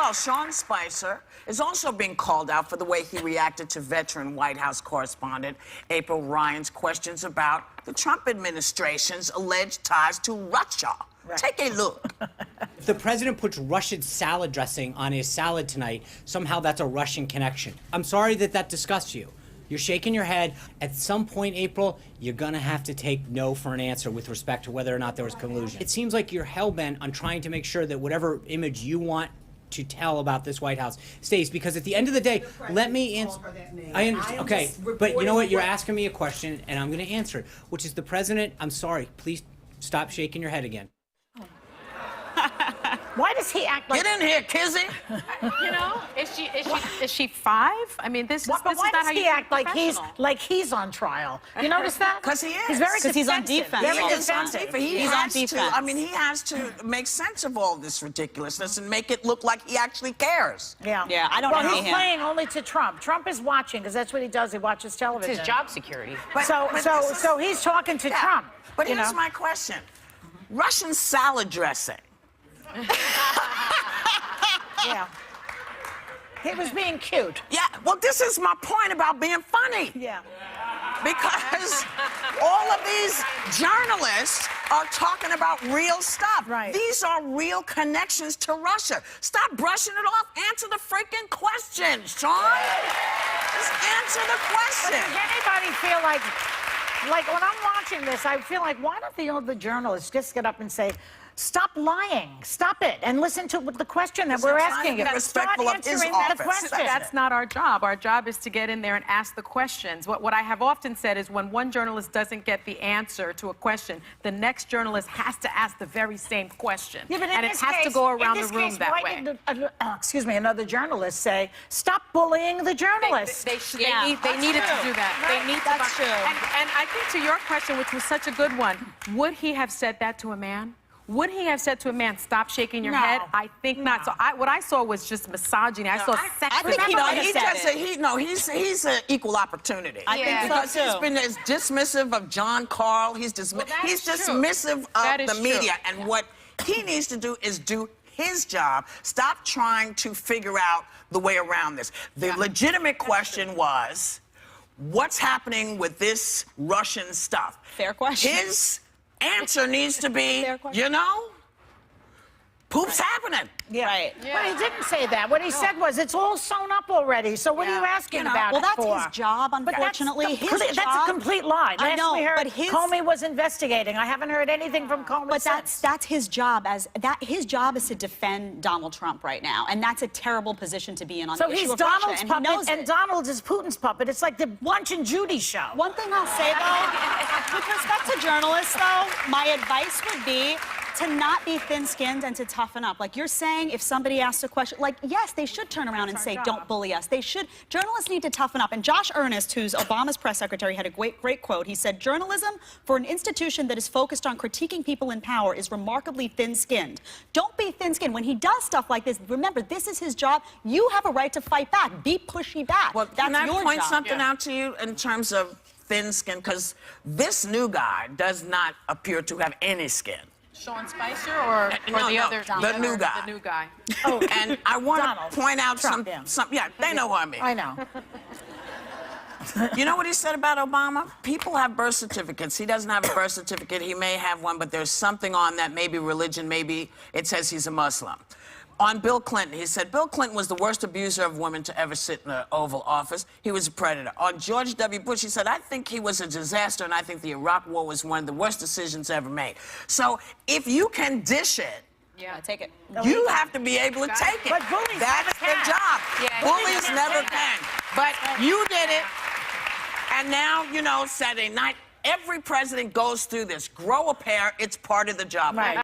well. Sean Spicer is also being called out for the way he reacted to veteran White House correspondent April Ryan's questions about the Trump administration's alleged ties to Russia. Right. Take a look. If the president puts Russian salad dressing on his salad tonight, somehow that's a Russian connection. I'm sorry that that disgusts you. You're shaking your head. At some point, April, you're gonna have to take no for an answer with respect to whether or not there was collusion. It seems like you're hell-bent on trying to make sure that whatever image you want to tell about this White House stays, because at the end of the day, let me answer. I understand. Okay, but you know what? You're asking me a question, and I'm gonna answer it, which is the president. I'm sorry. Please stop shaking your head again. Why does he act like... Get in here, Kizzy. You know, is she 5? I mean, this is not how you... Why does he act like he's on trial? You notice that? Because he is. He's very defensive. He's on defense. Very defensive. He's on defense. I mean, he has to make sense of all this ridiculousness and make it look like he actually cares. Yeah. Yeah, I don't Well, envy he's him. playing only to Trump. Trump is watching, because that's what he does. He watches television. It's his job security. So he's talking to Trump. But here's my question. Russian salad dressing. Yeah. He was being cute. Yeah, well, this is my point about being funny. Yeah. Because all of these journalists are talking about real stuff. Right. These are real connections to Russia. Stop brushing it off. Answer the freaking question, Sean. Just answer the question. But does anybody feel like when I'm watching this, I feel like, why don't the journalists just get up and say, stop lying, stop it, and listen to the question that we're asking you. Start answering the question. That's not our job. Our job is to get in there and ask the questions. What I have often said is when one journalist doesn't get the answer to a question, the next journalist has to ask the very same question. Yeah, but and it has to go around the room that way. Excuse me, another journalist say, stop bullying the journalists. They needed to do that. Right. They need That's to. true. And I think to your question, which was such a good one, would he have said that to a man? Would he have said to a man, stop shaking your head? I think not. So what I saw was just misogyny. I saw sexism. I think he might have said it. He's an equal opportunity. I think because so, too. he's been as dismissive of John Carl. He's dismissive of the media. And what he needs to do is do his job. Stop trying to figure out the way around this. The legitimate question was, what's happening with this Russian stuff? Fair question. His answer needs to be, you know, poop's happening. Yeah. Right. Yeah. But he didn't say that. What he said was, it's all sewn up already, so what are you asking about it for? Well, that's his job, unfortunately. That's a complete lie. I know, we heard but Comey was investigating. I haven't heard anything from Comey But since. that's his job. His job is to defend Donald Trump right now, and that's a terrible position to be in on the issue of Russia. So he's Donald's puppet, and Donald is Putin's puppet. It's like the Lunch and Judy show. One thing I'll say, though, with respect to journalists, though, my advice would be to not be thin-skinned and to toughen up. Like you're saying, if somebody asks a question, like, yes, they should turn around and say, don't bully us. They should. Journalists need to toughen up. And Josh Earnest, who's Obama's press secretary, had a great quote. He said, journalism for an institution that is focused on critiquing people in power is remarkably thin-skinned. Don't be thin-skinned. When he does stuff like this, remember, this is his job. You have a right to fight back. Be pushy back. Well, that's can I your point job. something out to you in terms of thin skin? Because this new guy does not appear to have any skin. Sean Spicer or the other? The new guy. The new guy. Oh, and I want to point out Trump, some. Yeah, they know what I mean. I know. You know what he said about Obama? People have birth certificates. He doesn't have a birth certificate. He may have one, but there's something on that, maybe religion, maybe it says he's a Muslim. On Bill Clinton, he said, Bill Clinton was the worst abuser of women to ever sit in the Oval Office. He was a predator. On George W. Bush, he said, I think he was a disaster, and I think the Iraq War was one of the worst decisions ever made. So if you can dish it, take it. you have to be able to take it. But bullies That's never the can. job. Yeah, Bullies never can. But you did it. And now, you know, Saturday night, every president goes through this. Grow a pair. It's part of the job. Right.